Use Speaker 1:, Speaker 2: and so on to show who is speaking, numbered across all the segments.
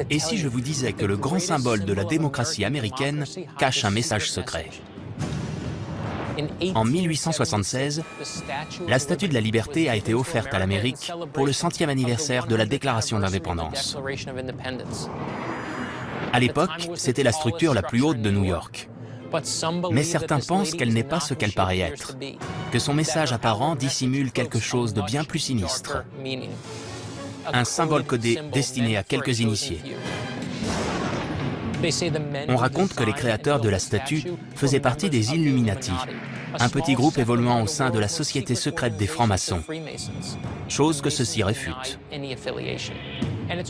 Speaker 1: Et si je vous disais que le grand symbole de la démocratie américaine cache un message secret? En 1876, la Statue de la Liberté a été offerte à l'Amérique pour le 100e anniversaire de la Déclaration d'indépendance. À l'époque, c'était la structure la plus haute de New York. Mais certains pensent qu'elle n'est pas ce qu'elle paraît être, que son message apparent dissimule quelque chose de bien plus sinistre. Un symbole codé destiné à quelques initiés. On raconte que les créateurs de la statue faisaient partie des Illuminati, un petit groupe évoluant au sein de la société secrète des francs-maçons, chose que ceux-ci réfutent.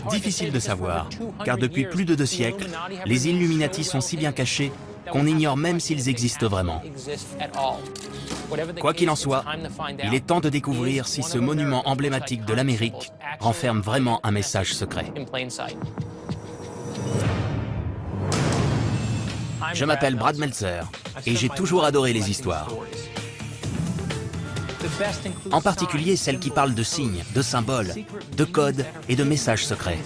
Speaker 1: Difficile de savoir, car depuis plus de 2 siècles, les Illuminati sont si bien cachés qu'on ignore même s'ils existent vraiment. Quoi qu'il en soit, il est temps de découvrir si ce monument emblématique de l'Amérique renferme vraiment un message secret. Je m'appelle Brad Meltzer et j'ai toujours adoré les histoires. En particulier celles qui parlent de signes, de symboles, de codes et de messages secrets.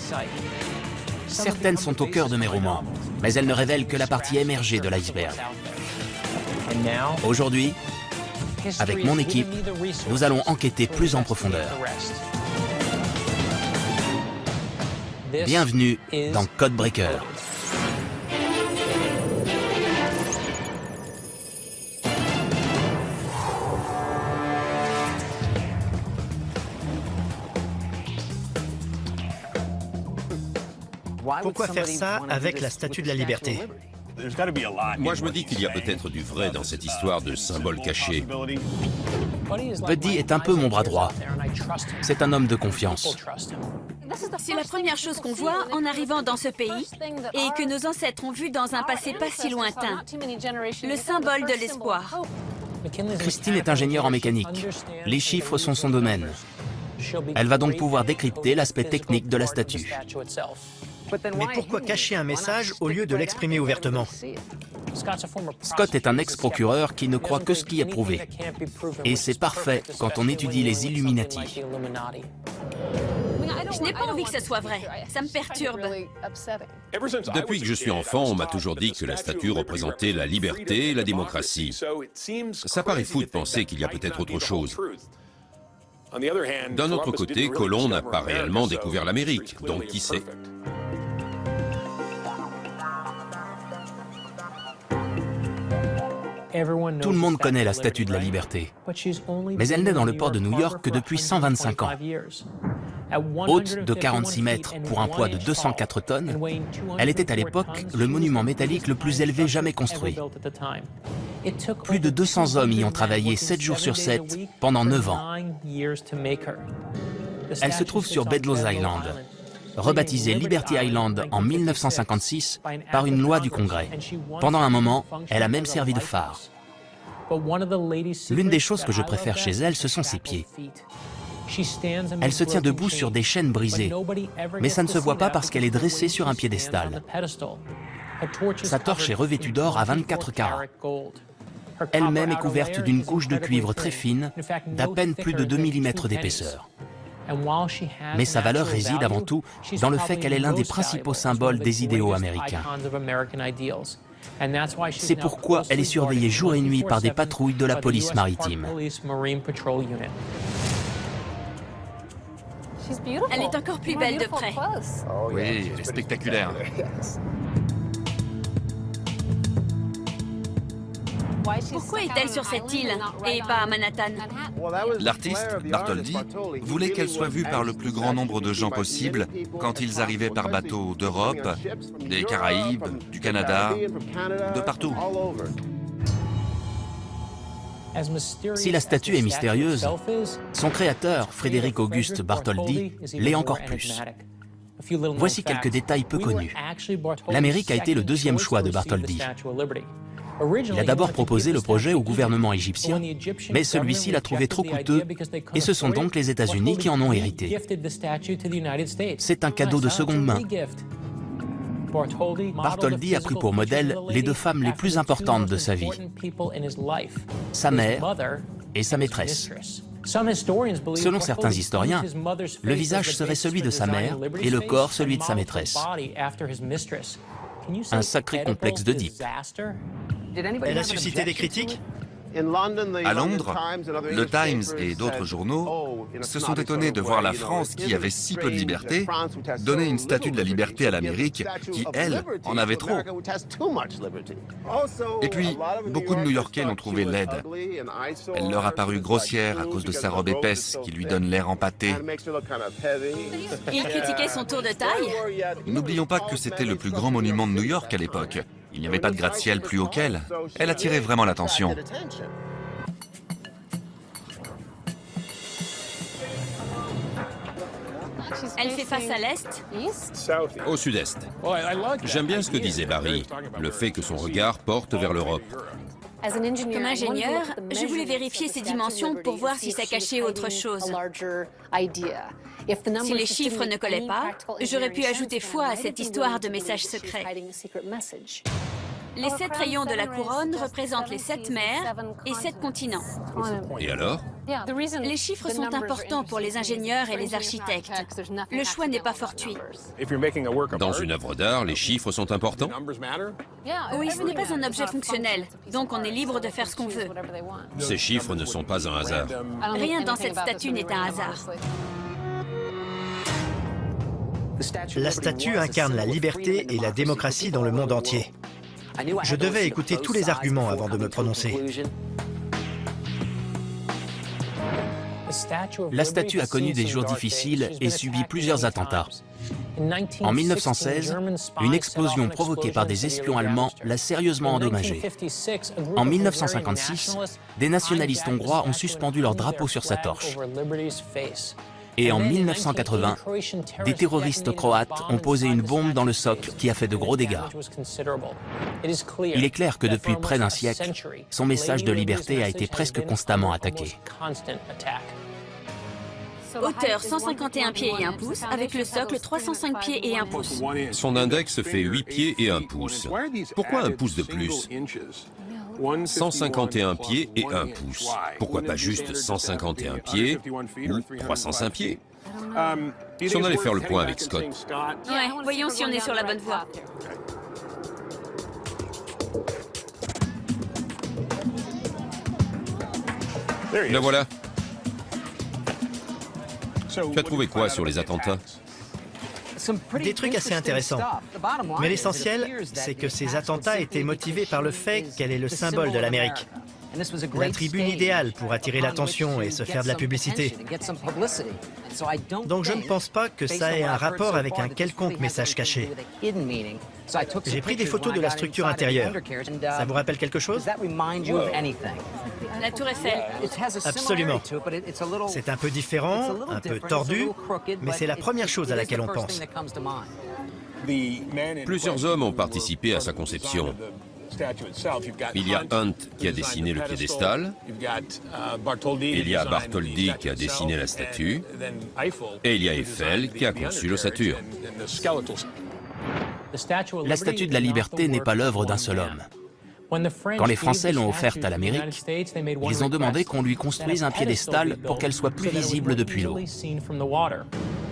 Speaker 1: Certaines sont au cœur de mes romans, mais elles ne révèlent que la partie émergée de l'iceberg. Aujourd'hui, avec mon équipe, nous allons enquêter plus en profondeur. Bienvenue dans Codebreaker.
Speaker 2: Pourquoi faire ça avec la Statue de la Liberté?
Speaker 3: Moi, je me dis qu'il y a peut-être du vrai dans cette histoire de symbole caché.
Speaker 1: Buddy est un peu mon bras droit. C'est un homme de confiance.
Speaker 4: C'est la première chose qu'on voit en arrivant dans ce pays et que nos ancêtres ont vu dans un passé pas si lointain. Le symbole de l'espoir.
Speaker 1: Christine est ingénieure en mécanique. Les chiffres sont son domaine. Elle va donc pouvoir décrypter l'aspect technique de la statue.
Speaker 2: Mais pourquoi cacher un message au lieu de l'exprimer ouvertement?
Speaker 1: Scott est un ex-procureur qui ne croit que ce qui est prouvé. Et c'est parfait quand on étudie les Illuminati.
Speaker 4: Je n'ai pas envie que ça soit vrai. Ça me perturbe.
Speaker 3: Depuis que je suis enfant, on m'a toujours dit que la statue représentait la liberté et la démocratie. Ça paraît fou de penser qu'il y a peut-être autre chose. D'un autre côté, Colomb n'a pas réellement découvert l'Amérique, donc qui sait?
Speaker 1: Tout le monde connaît la Statue de la Liberté, mais elle n'est dans le port de New York que depuis 125 ans. Haute de 46 mètres pour un poids de 204 tonnes, elle était à l'époque le monument métallique le plus élevé jamais construit. Plus de 200 hommes y ont travaillé 7 jours sur 7 pendant 9 ans. Elle se trouve sur Bedloe's Island, rebaptisée Liberty Island en 1956 par une loi du Congrès. Pendant un moment, elle a même servi de phare. L'une des choses que je préfère chez elle, ce sont ses pieds. Elle se tient debout sur des chaînes brisées, mais ça ne se voit pas parce qu'elle est dressée sur un piédestal. Sa torche est revêtue d'or à 24 carats. Elle-même est couverte d'une couche de cuivre très fine, d'à peine plus de 2 mm d'épaisseur. Mais sa valeur réside avant tout dans le fait qu'elle est l'un des principaux symboles des idéaux américains. C'est pourquoi elle est surveillée jour et nuit par des patrouilles de la police maritime.
Speaker 4: Elle est encore plus belle de près.
Speaker 5: Oui, elle est spectaculaire.
Speaker 4: Pourquoi est-elle sur cette île et pas à Manhattan?
Speaker 5: L'artiste, Bartholdi, voulait qu'elle soit vue par le plus grand nombre de gens possible quand ils arrivaient par bateau d'Europe, des Caraïbes, du Canada, de partout.
Speaker 1: Si la statue est mystérieuse, son créateur, Frédéric Auguste Bartholdi, l'est encore plus. Voici quelques détails peu connus. L'Amérique a été le deuxième choix de Bartholdi. Il a d'abord proposé le projet au gouvernement égyptien, mais celui-ci l'a trouvé trop coûteux, et ce sont donc les États-Unis qui en ont hérité. C'est un cadeau de seconde main. Bartholdi a pris pour modèle les 2 femmes les plus importantes de sa vie, sa mère et sa maîtresse. Selon certains historiens, le visage serait celui de sa mère et le corps celui de sa maîtresse. Un sacré complexe d'Oedipe.
Speaker 2: Elle a suscité des critiques?
Speaker 5: À Londres, le Times et d'autres journaux se sont étonnés de voir la France, qui avait si peu de liberté, donner une statue de la liberté à l'Amérique, qui, elle, en avait trop. Et puis, beaucoup de New-Yorkais l'ont trouvée laide. Elle leur a paru grossière à cause de sa robe épaisse, qui lui donne l'air empâté.
Speaker 4: Il critiquait son tour de taille.
Speaker 5: N'oublions pas que c'était le plus grand monument de New York à l'époque. Il n'y avait pas de gratte-ciel plus haut qu'elle. Elle attirait vraiment l'attention.
Speaker 4: Elle fait face à l'est.
Speaker 3: Au sud-est. J'aime bien ce que disait Barry, le fait que son regard porte vers l'Europe.
Speaker 4: Comme ingénieur, je voulais vérifier ses dimensions pour voir si ça cachait autre chose. Si les chiffres ne collaient pas, j'aurais pu ajouter foi à cette histoire de messages secrets. Les 7 rayons de la couronne représentent les 7 mers et 7 continents.
Speaker 3: Et alors?
Speaker 4: Les chiffres sont importants pour les ingénieurs et les architectes. Le choix n'est pas fortuit.
Speaker 3: Dans une œuvre d'art, les chiffres sont importants?
Speaker 4: Oui, ce n'est pas un objet fonctionnel, donc on est libre de faire ce qu'on veut.
Speaker 3: Ces chiffres ne sont pas un hasard.
Speaker 4: Rien dans cette statue n'est un hasard.
Speaker 2: La statue incarne la liberté et la démocratie dans le monde entier. Je devais écouter tous les arguments avant de me prononcer.
Speaker 1: La statue a connu des jours difficiles et subi plusieurs attentats. En 1916, une explosion provoquée par des espions allemands l'a sérieusement endommagée. En 1956, des nationalistes hongrois ont suspendu leur drapeau sur sa torche. Et en 1980, des terroristes croates ont posé une bombe dans le socle qui a fait de gros dégâts. Il est clair que depuis près d'un siècle, son message de liberté a été presque constamment attaqué.
Speaker 4: Hauteur 151 pieds et 1 pouce, avec le socle 305 pieds et 1 pouce.
Speaker 3: Son index fait 8 pieds et 1 pouce. Pourquoi 1 pouce de plus? 151 pieds et 1 pouce. Pourquoi pas juste 151 pieds ou 305 pieds? Si on allait faire le point avec Scott.
Speaker 4: Ouais, voyons si on est sur la bonne voie.
Speaker 3: Le voilà. Tu as trouvé quoi sur les attentats?
Speaker 2: Des trucs assez intéressants. Mais l'essentiel, c'est que ces attentats étaient motivés par le fait qu'elle est le symbole de l'Amérique. La tribune idéale pour attirer l'attention et se faire de la publicité. Donc je ne pense pas que ça ait un rapport avec un quelconque message caché. J'ai pris des photos de la structure intérieure. Ça vous rappelle quelque chose?
Speaker 4: La tour Eiffel.
Speaker 2: Absolument. C'est un peu différent, un peu tordu, mais c'est la première chose à laquelle on pense.
Speaker 3: Plusieurs hommes ont participé à sa conception. Il y a Hunt qui a dessiné le piédestal, il y a Bartholdi qui a dessiné la statue, et il y a Eiffel qui a conçu l'ossature.
Speaker 1: La statue de la liberté n'est pas l'œuvre d'un seul homme. Quand les Français l'ont offerte à l'Amérique, ils ont demandé qu'on lui construise un piédestal pour qu'elle soit plus visible depuis l'eau.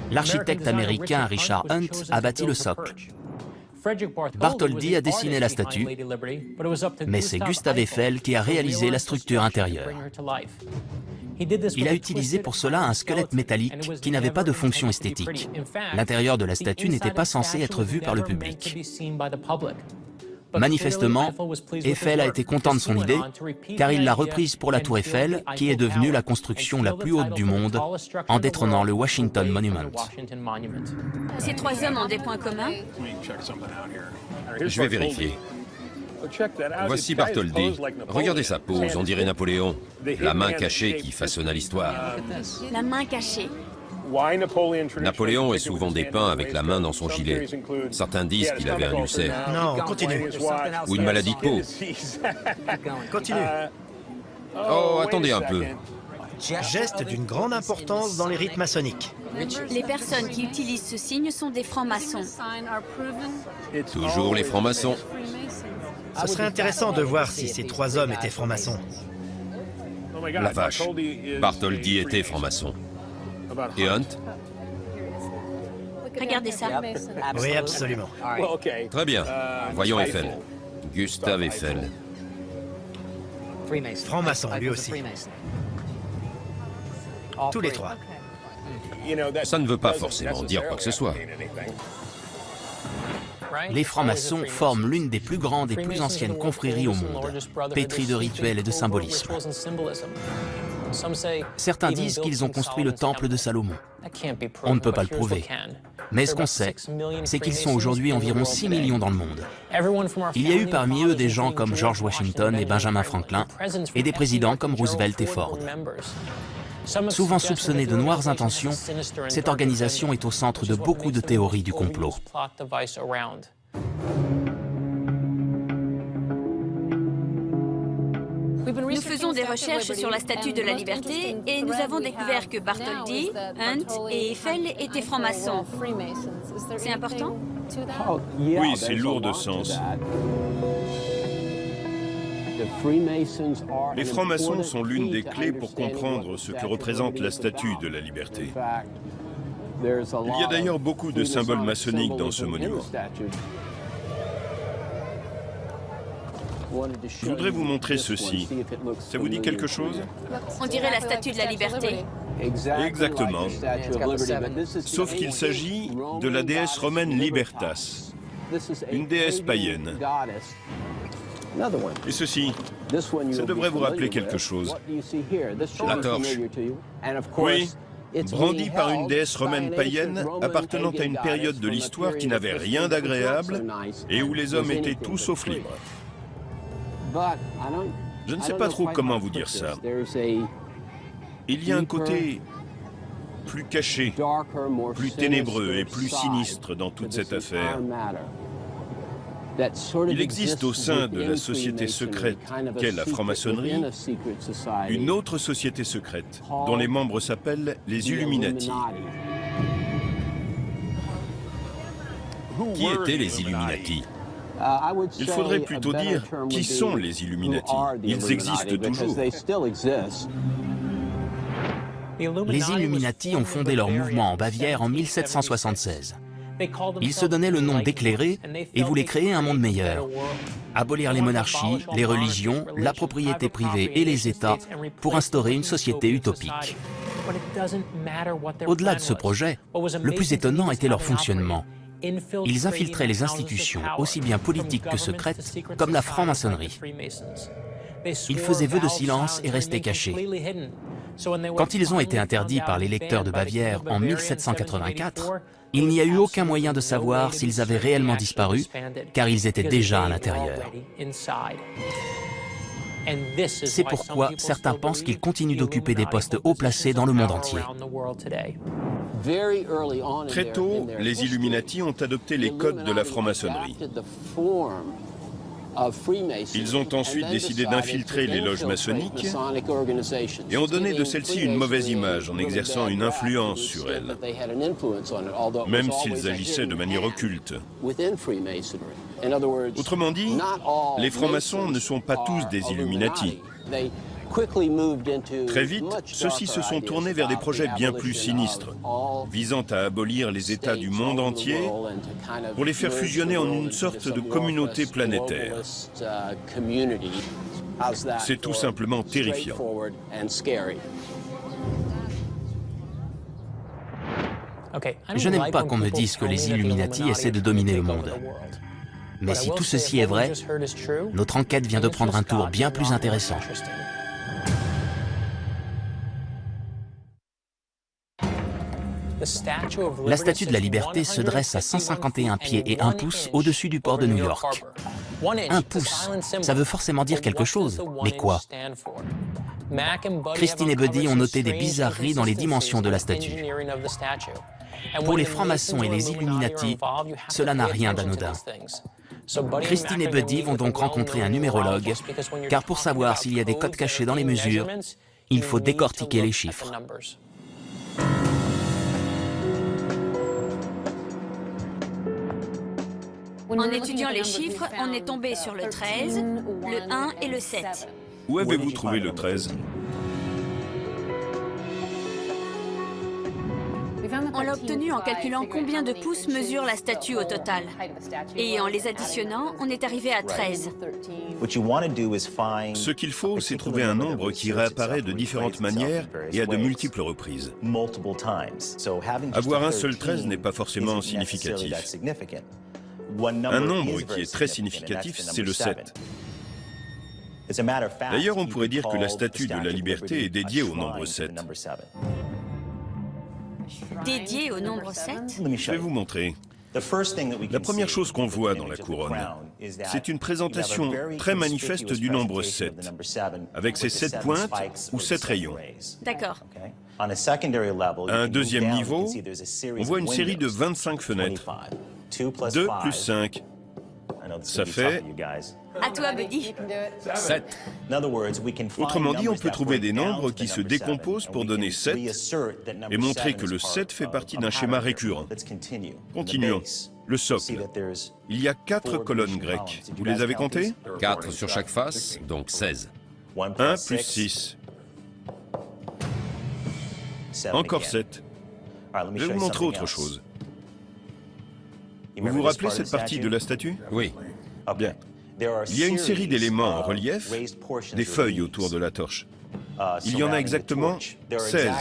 Speaker 1: L'architecte américain Richard Hunt a bâti le socle. Bartholdi a dessiné la statue, mais c'est Gustave Eiffel qui a réalisé la structure intérieure. Il a utilisé pour cela un squelette métallique qui n'avait pas de fonction esthétique. L'intérieur de la statue n'était pas censé être vu par le public. Manifestement, Eiffel a été content de son idée, car il l'a reprise pour la tour Eiffel, qui est devenue la construction la plus haute du monde, en détrônant le Washington Monument.
Speaker 4: Ces 3 hommes ont des points communs?
Speaker 3: Je vais vérifier. Voici Bartholdi. Regardez sa pose, on dirait Napoléon. La main cachée qui façonna l'histoire.
Speaker 4: La main cachée.
Speaker 3: Napoléon est souvent dépeint avec la main dans son gilet. Certains disent qu'il avait un ulcère.
Speaker 2: Non, continue.
Speaker 3: Ou une maladie de peau.
Speaker 2: Continue.
Speaker 3: Oh, attendez un peu.
Speaker 2: Geste d'une grande importance dans les rites maçonniques.
Speaker 4: Les personnes qui utilisent ce signe sont des francs-maçons.
Speaker 3: Toujours les francs-maçons.
Speaker 2: Ce serait intéressant de voir si ces 3 hommes étaient francs-maçons.
Speaker 3: La vache. Bartholdi était franc-maçon. Et Hunt?
Speaker 4: Regardez ça.
Speaker 2: Oui, absolument.
Speaker 3: Très bien. Voyons Eiffel. Gustave Eiffel.
Speaker 2: Franc-maçon, lui aussi. Tous les trois.
Speaker 3: Ça ne veut pas forcément dire quoi que ce soit.
Speaker 1: Les francs-maçons forment l'une des plus grandes et plus anciennes confréries au monde, pétries de rituels et de symbolisme. Certains disent qu'ils ont construit le temple de Salomon. On ne peut pas le prouver. Mais ce qu'on sait, c'est qu'ils sont aujourd'hui environ 6 millions dans le monde. Il y a eu parmi eux des gens comme George Washington et Benjamin Franklin, et des présidents comme Roosevelt et Ford. Souvent soupçonnée de noires intentions, cette organisation est au centre de beaucoup de théories du complot.
Speaker 4: Nous faisons des recherches sur la Statue de la Liberté et nous avons découvert que Bartholdi, Hunt et Eiffel étaient francs-maçons. C'est important?
Speaker 6: Oui, c'est lourd de sens. Les francs-maçons sont l'une des clés pour comprendre ce que représente la Statue de la Liberté. Il y a d'ailleurs beaucoup de symboles maçonniques dans ce monument. Je voudrais vous montrer ceci. Ça vous dit quelque chose?
Speaker 4: On dirait la Statue de la Liberté.
Speaker 6: Exactement. Sauf qu'il s'agit de la déesse romaine Libertas, une déesse païenne. Et ceci, ça devrait vous rappeler quelque chose.
Speaker 3: La torche.
Speaker 6: Oui, brandie par une déesse romaine païenne appartenant à une période de l'histoire qui n'avait rien d'agréable et où les hommes étaient tout sauf libres. Je ne sais pas trop comment vous dire ça. Il y a un côté plus caché, plus ténébreux et plus sinistre dans toute cette affaire. Il existe au sein de la société secrète qu'est la franc-maçonnerie une autre société secrète dont les membres s'appellent les Illuminati.
Speaker 3: Qui étaient les Illuminati?
Speaker 6: Il faudrait plutôt dire qui sont les Illuminati. Ils existent toujours.
Speaker 1: Les Illuminati ont fondé leur mouvement en Bavière en 1776. Ils se donnaient le nom d'éclairés et voulaient créer un monde meilleur. Abolir les monarchies, les religions, la propriété privée et les États pour instaurer une société utopique. Au-delà de ce projet, le plus étonnant était leur fonctionnement. Ils infiltraient les institutions, aussi bien politiques que secrètes, comme la franc-maçonnerie. Ils faisaient vœu de silence et restaient cachés. Quand ils ont été interdits par l'électeur de Bavière en 1784, il n'y a eu aucun moyen de savoir s'ils avaient réellement disparu, car ils étaient déjà à l'intérieur. C'est pourquoi certains pensent qu'ils continuent d'occuper des postes haut placés dans le monde entier.
Speaker 6: Très tôt, les Illuminati ont adopté les codes de la franc-maçonnerie. Ils ont ensuite décidé d'infiltrer les loges maçonniques et ont donné de celles-ci une mauvaise image en exerçant une influence sur elles, même s'ils agissaient de manière occulte. Autrement dit, les francs-maçons ne sont pas tous des Illuminati. Très vite, ceux-ci se sont tournés vers des projets bien plus sinistres, visant à abolir les États du monde entier pour les faire fusionner en une sorte de communauté planétaire. C'est tout simplement terrifiant.
Speaker 1: Je n'aime pas qu'on me dise que les Illuminati essaient de dominer le monde. Mais si tout ceci est vrai, notre enquête vient de prendre un tour bien plus intéressant. La Statue de la Liberté se dresse à 151 pieds et 1 pouce au-dessus du port de New York. 1 pouce, ça veut forcément dire quelque chose, mais quoi? Christine et Buddy ont noté des bizarreries dans les dimensions de la statue. Pour les francs-maçons et les Illuminati, cela n'a rien d'anodin. Christine et Buddy vont donc rencontrer un numérologue, car pour savoir s'il y a des codes cachés dans les mesures, il faut décortiquer les chiffres.
Speaker 4: En étudiant les chiffres, on est tombé sur le 13, le 1 et le 7.
Speaker 6: Où avez-vous trouvé le 13?
Speaker 4: On l'a obtenu en calculant combien de pouces mesure la statue au total. Et en les additionnant, on est arrivé à 13.
Speaker 6: Ce qu'il faut, c'est trouver un nombre qui réapparaît de différentes manières et à de multiples reprises. Avoir un seul 13 n'est pas forcément significatif. Un nombre qui est très significatif, c'est le 7. D'ailleurs, on pourrait dire que la statue de la liberté est dédiée au nombre 7.
Speaker 4: Dédié au nombre 7?
Speaker 6: Je vais vous montrer. La première chose qu'on voit dans la couronne, c'est une présentation très manifeste du nombre 7, avec ses 7 pointes ou 7 rayons.
Speaker 4: D'accord.
Speaker 6: À un deuxième niveau, on voit une série de 25 fenêtres. 2 plus 5, ça fait...
Speaker 4: À toi, Buddy.
Speaker 3: 7.
Speaker 6: Autrement dit, on peut trouver des nombres qui se décomposent pour donner 7 et montrer que le 7 fait partie d'un schéma récurrent. Continuons. Le socle. Il y a 4 colonnes grecques. Vous les avez comptées?
Speaker 3: 4 sur chaque face, donc 16.
Speaker 6: 1 plus 6. Encore 7. Je vais vous montrer autre chose. Vous vous rappelez cette partie de la statue?
Speaker 3: Oui.
Speaker 6: Bien. Il y a une série d'éléments en relief, des feuilles autour de la torche. Il y en a exactement 16.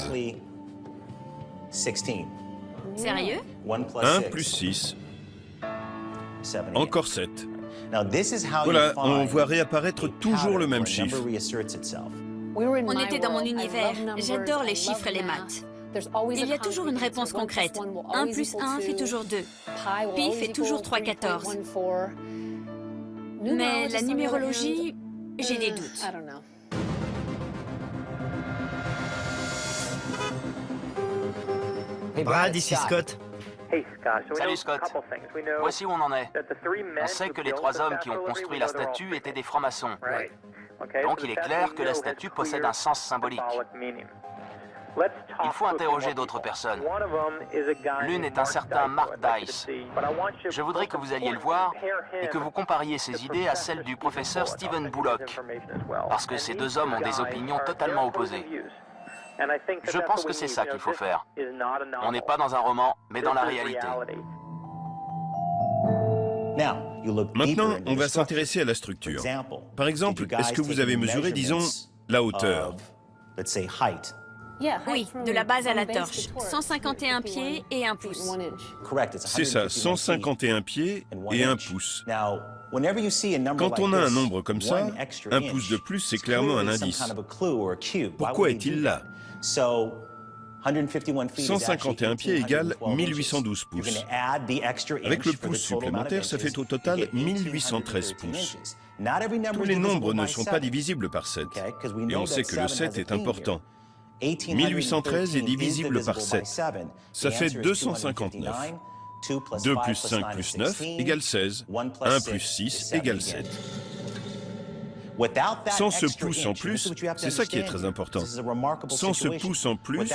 Speaker 4: Sérieux?
Speaker 6: 1 plus 6. Encore 7. Voilà, on voit réapparaître toujours le même chiffre.
Speaker 4: On était dans mon univers. J'adore les chiffres et les maths. Il y a toujours une réponse concrète. 1 plus 1 fait toujours 2. Pi fait toujours 3/14. Mais la numérologie, j'ai des doutes.
Speaker 2: Brad, ici Scott.
Speaker 7: Salut Scott. Voici où on en est. On sait que les 3 hommes qui ont construit la statue étaient des francs-maçons. Donc il est clair que la statue possède un sens symbolique. Il faut interroger d'autres personnes. L'une est un certain Mark Dice. Je voudrais que vous alliez le voir et que vous compariez ses idées à celles du professeur Stephen Bullock, parce que ces 2 hommes ont des opinions totalement opposées. Je pense que c'est ça qu'il faut faire. On n'est pas dans un roman, mais dans la réalité.
Speaker 6: Maintenant, on va s'intéresser à la structure. Par exemple, est-ce que vous avez mesuré, disons, la hauteur?
Speaker 4: Oui, de la base à la torche. 151 pieds et 1 pouce.
Speaker 6: C'est ça, 151 pieds et 1 pouce. Quand on a un nombre comme ça, 1 pouce de plus, c'est clairement un indice. Pourquoi est-il là? 151 pieds égale 1812 pouces. Avec le pouce supplémentaire, ça fait au total 1813 pouces. Tous les nombres ne sont pas divisibles par 7, et on sait que le 7 est important. 1813 est divisible par 7. Ça fait 259. 2 plus 5 plus 9 égale 16. 1 plus 6 égale 7. Sans ce pouce en plus, c'est ça qui est très important. Sans ce pouce en plus,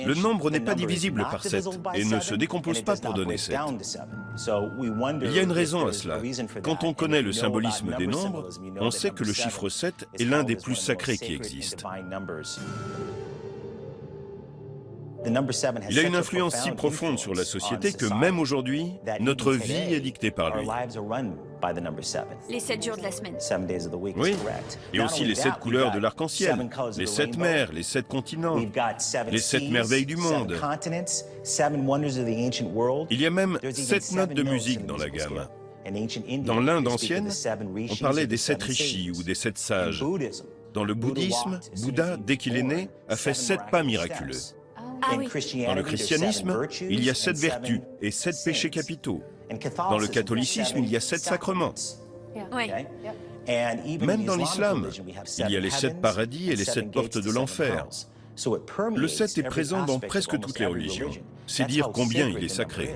Speaker 6: le nombre n'est pas divisible par 7 et ne se décompose pas pour donner 7. Il y a une raison à cela. Quand on connaît le symbolisme des nombres, on sait que le chiffre 7 est l'un des plus sacrés qui existent. Il a une influence si profonde sur la société que même aujourd'hui, notre vie est dictée par lui.
Speaker 4: Les 7 jours de la semaine.
Speaker 6: Oui, et aussi les 7 couleurs de l'arc-en-ciel, les 7 mers, les 7 continents, les 7 merveilles du monde. Il y a même 7 notes de musique dans la gamme. Dans l'Inde ancienne, on parlait des 7 rishis ou des 7 sages. Dans le bouddhisme, Bouddha, dès qu'il est né, a fait 7 pas miraculeux.
Speaker 4: Ah oui.
Speaker 6: Dans le christianisme, il y a 7 vertus et 7 péchés capitaux. Dans le catholicisme, il y a 7 sacrements.
Speaker 4: Oui.
Speaker 6: Même dans l'islam, il y a les 7 paradis et les 7 portes de l'enfer. Le 7 est présent dans presque toutes les religions. C'est dire combien il est sacré.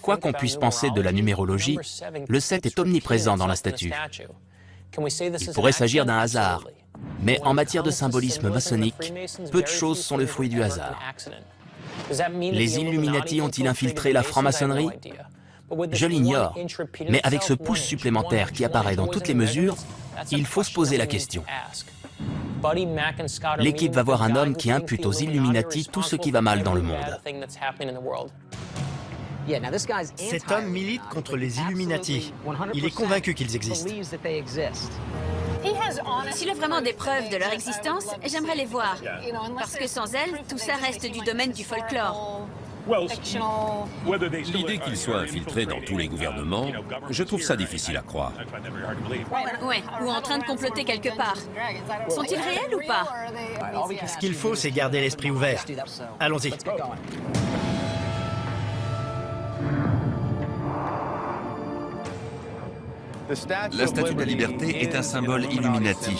Speaker 1: Quoi qu'on puisse penser de la numérologie, le 7 est omniprésent dans la statue. Il pourrait s'agir d'un hasard, mais en matière de symbolisme maçonnique, peu de choses sont le fruit du hasard. Les Illuminati ont-ils infiltré la franc-maçonnerie? Je l'ignore, mais avec ce pouce supplémentaire qui apparaît dans toutes les mesures, il faut se poser la question. L'équipe va voir un homme qui impute aux Illuminati tout ce qui va mal dans le monde.
Speaker 2: Cet homme milite contre les Illuminati. Il est convaincu qu'ils existent.
Speaker 4: S'il a vraiment des preuves de leur existence, j'aimerais les voir. Parce que sans elles, tout ça reste du domaine du folklore.
Speaker 3: L'idée qu'ils soient infiltrés dans tous les gouvernements, je trouve ça difficile à croire.
Speaker 4: Ouais, ou en train de comploter quelque part. Sont-ils réels ou pas?
Speaker 2: Ce qu'il faut, c'est garder l'esprit ouvert. Allons-y.
Speaker 5: La Statue de la Liberté est un symbole Illuminati.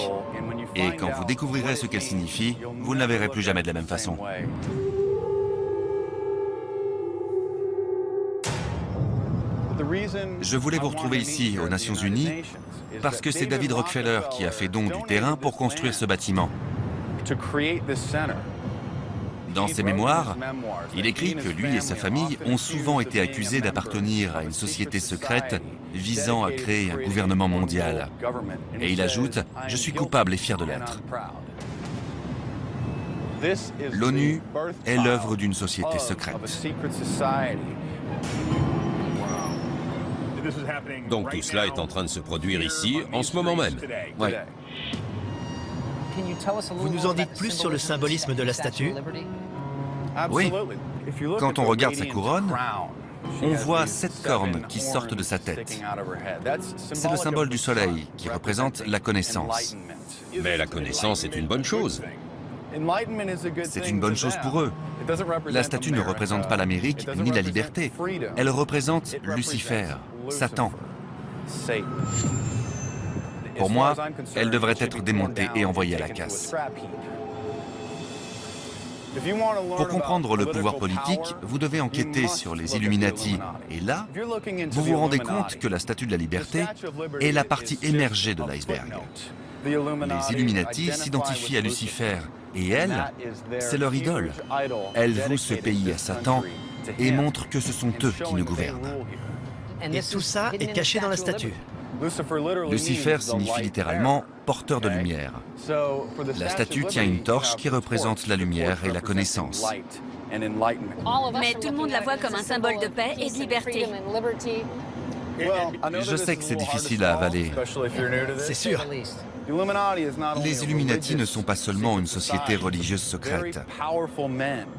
Speaker 5: Et quand vous découvrirez ce qu'elle signifie, vous ne la verrez plus jamais de la même façon. Je voulais vous retrouver ici, aux Nations Unies, parce que c'est David Rockefeller qui a fait don du terrain pour construire ce bâtiment. Dans ses mémoires, il écrit que lui et sa famille ont souvent été accusés d'appartenir à une société secrète visant à créer un gouvernement mondial. Et il ajoute « Je suis coupable et fier de l'être ». L'ONU est l'œuvre d'une société secrète.
Speaker 3: Donc tout cela est en train de se produire ici, en ce moment même.
Speaker 5: Oui.
Speaker 2: Vous nous en dites plus sur le symbolisme de la statue?
Speaker 5: Oui. Quand on regarde sa couronne, on voit 7 cornes qui sortent de sa tête. C'est le symbole du soleil qui représente la connaissance.
Speaker 3: Mais la connaissance est une bonne chose.
Speaker 5: C'est une bonne chose pour eux. La statue ne représente pas l'Amérique ni la liberté. Elle représente Lucifer, Satan. Pour moi, elle devrait être démontée et envoyée à la casse. Pour comprendre le pouvoir politique, vous devez enquêter sur les Illuminati. Et là, vous vous rendez compte que la Statue de la Liberté est la partie émergée de l'iceberg. Les Illuminati s'identifient à Lucifer, et elle, c'est leur idole. Elle voue ce pays à Satan et montre que ce sont eux qui nous gouvernent.
Speaker 2: Et tout ça est caché dans la statue.
Speaker 5: Lucifer signifie littéralement « porteur de lumière ». La statue tient une torche qui représente la lumière et la connaissance.
Speaker 4: Mais tout le monde la voit comme un symbole de paix et de liberté.
Speaker 5: Je sais que c'est difficile à avaler.
Speaker 2: C'est sûr.
Speaker 5: Les Illuminati ne sont pas seulement une société religieuse secrète.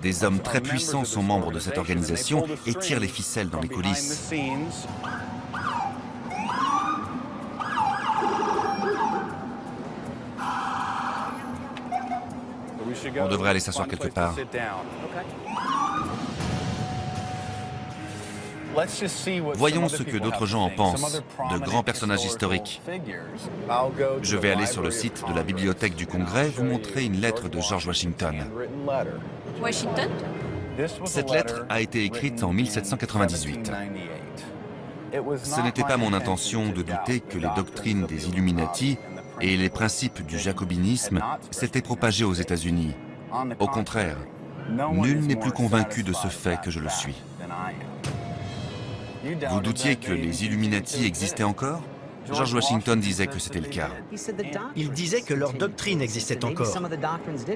Speaker 5: Des hommes très puissants sont membres de cette organisation et tirent les ficelles dans les coulisses. On devrait aller s'asseoir quelque part. Voyons ce que d'autres gens en pensent, de grands personnages historiques. Je vais aller sur le site de la Bibliothèque du Congrès vous montrer une lettre de George Washington.
Speaker 4: Washington?
Speaker 5: Cette lettre a été écrite en 1798. Ce n'était pas mon intention de douter que les doctrines des Illuminati et les principes du jacobinisme s'étaient propagés aux États-Unis. Au contraire, nul n'est plus convaincu de ce fait que je le suis. Vous doutiez que les Illuminati existaient encore? George Washington disait que c'était le cas.
Speaker 2: Il disait que leur doctrine existait encore.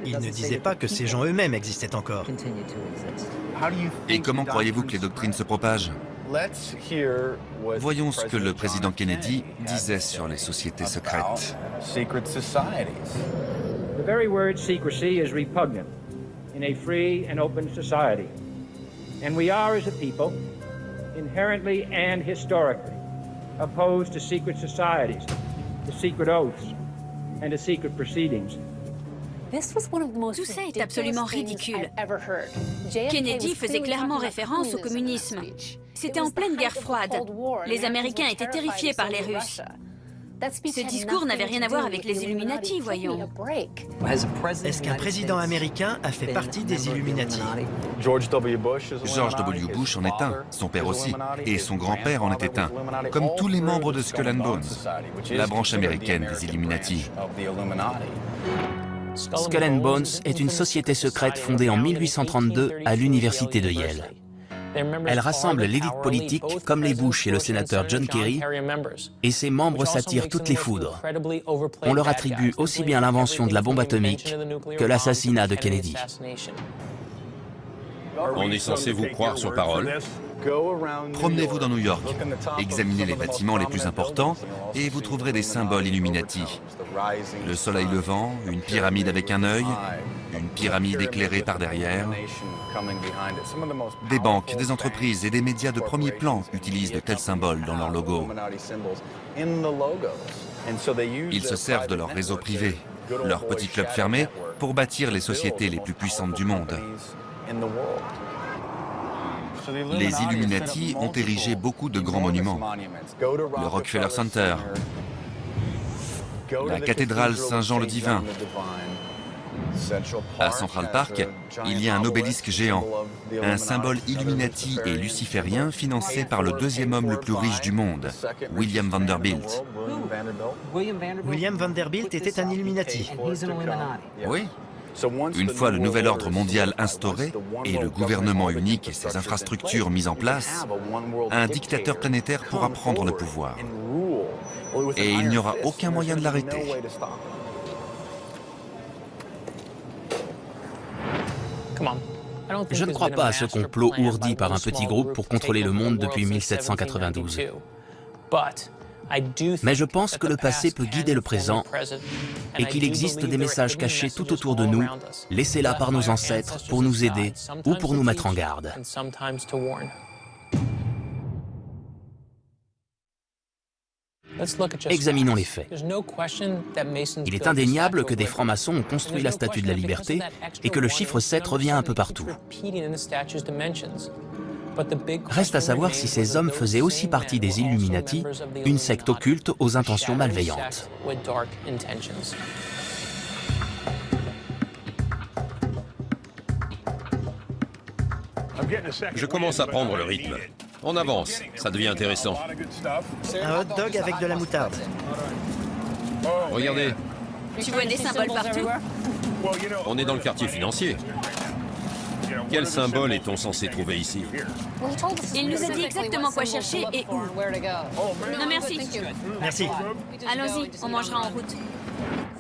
Speaker 2: Il ne disait pas que ces gens eux-mêmes existaient encore.
Speaker 5: Et comment croyez-vous que les doctrines se propagent? Voyons ce que le président Kennedy disait sur les sociétés secrètes.
Speaker 8: The very word secrecy is repugnant in a free and open society. And we are, as a people, inherently and historically opposed to secret societies, to secret oaths, and to secret proceedings.
Speaker 4: Tout ça est absolument ridicule. Kennedy faisait clairement référence au communisme. C'était en pleine guerre froide. Les Américains étaient terrifiés par les Russes. Ce discours n'avait rien à voir avec les Illuminati, voyons.
Speaker 2: Est-ce qu'un président américain a fait partie des Illuminati?
Speaker 5: George W. Bush en est un, son père aussi, et son grand-père en était un, comme tous les membres de Skull and Bones, la branche américaine des Illuminati.
Speaker 1: Skull and Bones est une société secrète fondée en 1832 à l'université de Yale. Elle rassemble l'élite politique comme les Bush et le sénateur John Kerry, et ses membres s'attirent toutes les foudres. On leur attribue aussi bien l'invention de la bombe atomique que l'assassinat de Kennedy.
Speaker 3: On est censé vous croire sur parole.
Speaker 5: Promenez-vous dans New York, examinez les bâtiments les plus importants et vous trouverez des symboles Illuminati. Le soleil levant, une pyramide avec un œil, une pyramide éclairée par derrière. Des banques, des entreprises et des médias de premier plan utilisent de tels symboles dans leur logo. Ils se servent de leur réseau privé, leur petit club fermé, pour bâtir les sociétés les plus puissantes du monde. Les Illuminati ont érigé beaucoup de grands monuments. Le Rockefeller Center, la cathédrale Saint-Jean-le-Divin. À Central Park, il y a un obélisque géant, un symbole Illuminati et luciférien financé par le deuxième homme le plus riche du monde, William Vanderbilt.
Speaker 2: William Vanderbilt était un Illuminati.
Speaker 5: Oui. Une fois le nouvel ordre mondial instauré et le gouvernement unique et ses infrastructures mises en place, un dictateur planétaire pourra prendre le pouvoir. Et il n'y aura aucun moyen de l'arrêter.
Speaker 1: Je ne crois pas à ce complot ourdi par un petit groupe pour contrôler le monde depuis 1792. Mais je pense que le passé peut guider le présent et qu'il existe des messages cachés tout autour de nous, laissés là par nos ancêtres pour nous aider ou pour nous mettre en garde. Examinons les faits. Il est indéniable que des francs-maçons ont construit la Statue de la Liberté et que le chiffre 7 revient un peu partout. Reste à savoir si ces hommes faisaient aussi partie des Illuminati, une secte occulte aux intentions malveillantes.
Speaker 3: Je commence à prendre le rythme. On avance, ça devient intéressant.
Speaker 2: Un hot dog avec de la moutarde.
Speaker 3: Regardez,
Speaker 4: Tu vois des symboles partout?
Speaker 3: on est dans le quartier financier. Quel symbole est-on censé trouver ici?
Speaker 4: Il nous a dit exactement quoi chercher et où. Non merci.
Speaker 2: Merci.
Speaker 4: Allons-y, on mangera en route.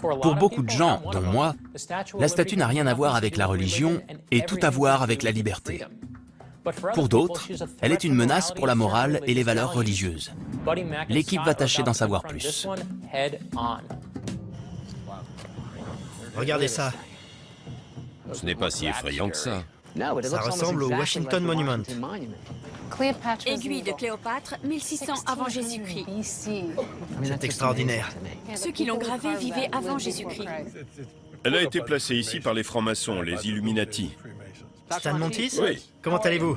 Speaker 1: Pour beaucoup de gens, dont moi, la statue n'a rien à voir avec la religion et tout à voir avec la liberté. Pour d'autres, elle est une menace pour la morale et les valeurs religieuses. L'équipe va tâcher d'en savoir plus.
Speaker 2: Regardez ça.
Speaker 3: Ce n'est pas si effrayant que ça.
Speaker 2: Ça ressemble au Washington Monument.
Speaker 4: Aiguille de Cléopâtre, 1600 avant Jésus-Christ.
Speaker 2: C'est extraordinaire.
Speaker 4: Ceux qui l'ont gravée vivaient avant Jésus-Christ.
Speaker 6: Elle a été placée ici par les francs-maçons, les Illuminati.
Speaker 2: Stan Montis?
Speaker 6: Oui.
Speaker 2: Comment allez-vous?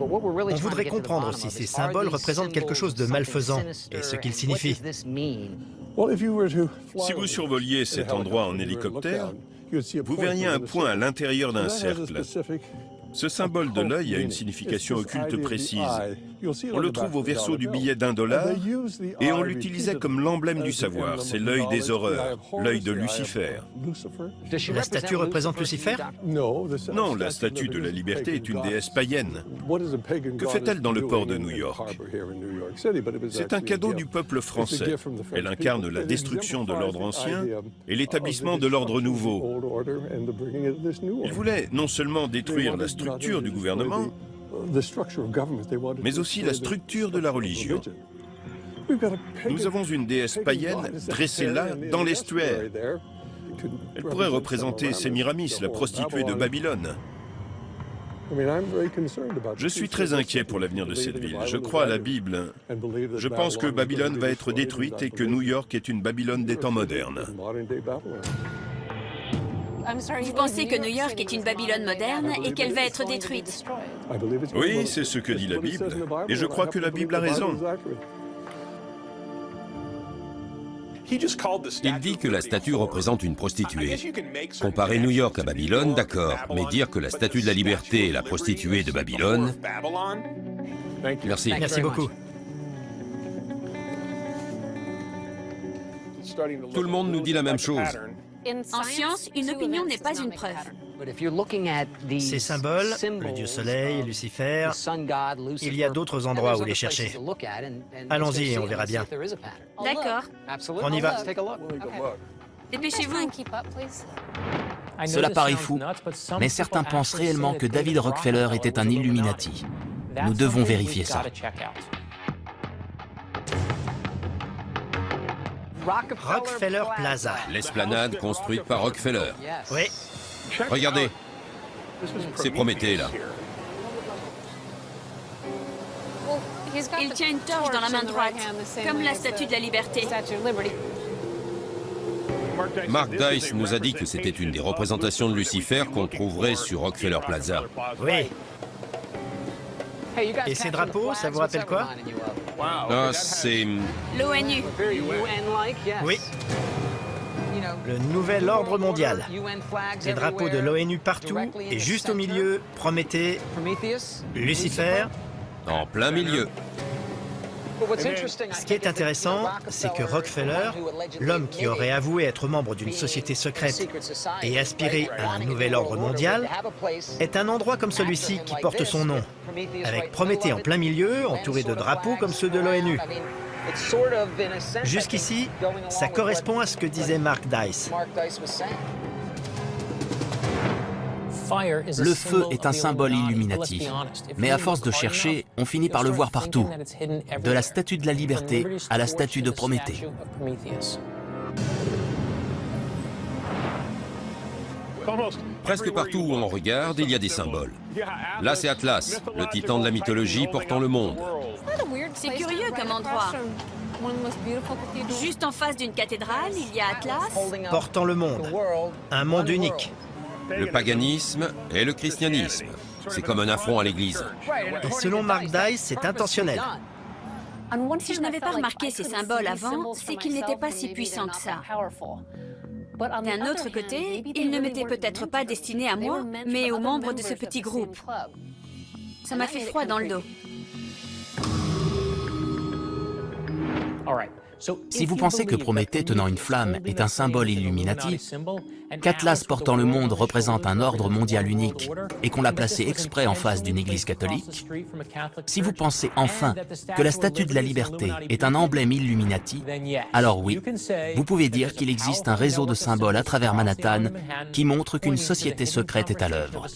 Speaker 2: On voudrait comprendre si ces symboles représentent quelque chose de malfaisant et ce qu'ils signifient.
Speaker 6: Si vous survoliez cet endroit en hélicoptère, vous verriez un point à l'intérieur d'un cercle. Ce symbole de l'œil a une signification occulte précise. On le trouve au verso du billet $1 et on l'utilisait comme l'emblème du savoir. C'est l'œil des horreurs, l'œil de Lucifer.
Speaker 2: La statue représente Lucifer?
Speaker 6: Non, la statue de la liberté est une déesse païenne. Que fait-elle dans le port de New York? C'est un cadeau du peuple français. Elle incarne la destruction de l'ordre ancien et l'établissement de l'ordre nouveau. Il voulait non seulement détruire la structure du gouvernement, mais aussi la structure de la religion. Nous avons une déesse païenne dressée là, dans l'estuaire. Elle pourrait représenter Sémiramis, la prostituée de Babylone. Je suis très inquiet pour l'avenir de cette ville. Je crois à la Bible. Je pense que Babylone va être détruite et que New York est une Babylone des temps modernes.
Speaker 4: Vous pensez que New York est une Babylone moderne et qu'elle va être détruite?
Speaker 6: Oui, c'est ce que dit la Bible. Et je crois que la Bible a raison.
Speaker 3: Il dit que la statue représente une prostituée. Comparer New York à Babylone, d'accord, mais dire que la statue de la liberté est la prostituée de Babylone... Merci.
Speaker 2: Merci beaucoup.
Speaker 3: Tout le monde nous dit la même chose.
Speaker 4: En science, une opinion n'est pas une preuve.
Speaker 2: Ces symboles, le dieu soleil, Lucifer, il y a d'autres endroits où les chercher. Allons-y et on verra bien.
Speaker 4: D'accord.
Speaker 2: On y va.
Speaker 4: Dépêchez-vous.
Speaker 1: Cela paraît fou, mais certains pensent réellement que David Rockefeller était un Illuminati. Nous devons vérifier ça.
Speaker 2: Rockefeller Plaza.
Speaker 3: L'esplanade construite par Rockefeller.
Speaker 2: Oui.
Speaker 3: Regardez, c'est Prométhée là.
Speaker 4: Il tient une torche dans la main droite, comme la Statue de la Liberté.
Speaker 3: Mark Dice nous a dit que c'était une des représentations de Lucifer qu'on trouverait sur Rockefeller Plaza.
Speaker 2: Oui. Et ces drapeaux, ça vous rappelle quoi?
Speaker 3: Ah, c'est...
Speaker 4: L'ONU.
Speaker 2: Oui. Le nouvel ordre mondial. Des drapeaux de l'ONU partout et juste au milieu, Prométhée, Lucifer.
Speaker 3: En plein milieu.
Speaker 2: Ce qui est intéressant, c'est que Rockefeller, l'homme qui aurait avoué être membre d'une société secrète et aspirer à un nouvel ordre mondial, est un endroit comme celui-ci qui porte son nom, avec Prométhée en plein milieu, entouré de drapeaux comme ceux de l'ONU. Jusqu'ici, ça correspond à ce que disait Mark Dice.
Speaker 1: Le feu est un symbole Illuminati, mais à force de chercher, on finit par le voir partout, de la Statue de la Liberté à la statue de Prométhée.
Speaker 3: Presque partout où on regarde, il y a des symboles. Là, c'est Atlas, le titan de la mythologie portant le monde.
Speaker 4: C'est curieux comme endroit. Juste en face d'une cathédrale, il y a Atlas.
Speaker 2: Portant le monde. Un monde unique.
Speaker 3: Le paganisme et le christianisme. C'est comme un affront à l'église.
Speaker 2: Et selon Mark Dice, c'est intentionnel.
Speaker 4: Si je n'avais pas remarqué ces symboles avant, c'est qu'ils n'étaient pas si puissants que ça. D'un autre côté, ils ne m'étaient peut-être pas destinés à moi, mais aux membres de ce petit groupe. Ça m'a fait froid dans le dos.
Speaker 1: Si vous pensez que Prométhée tenant une flamme est un symbole Illuminati, qu'Atlas portant le monde représente un ordre mondial unique et qu'on l'a placé exprès en face d'une église catholique, si vous pensez enfin que la Statue de la Liberté est un emblème Illuminati, alors oui, vous pouvez dire qu'il existe un réseau de symboles à travers Manhattan qui montre qu'une société secrète est à l'œuvre.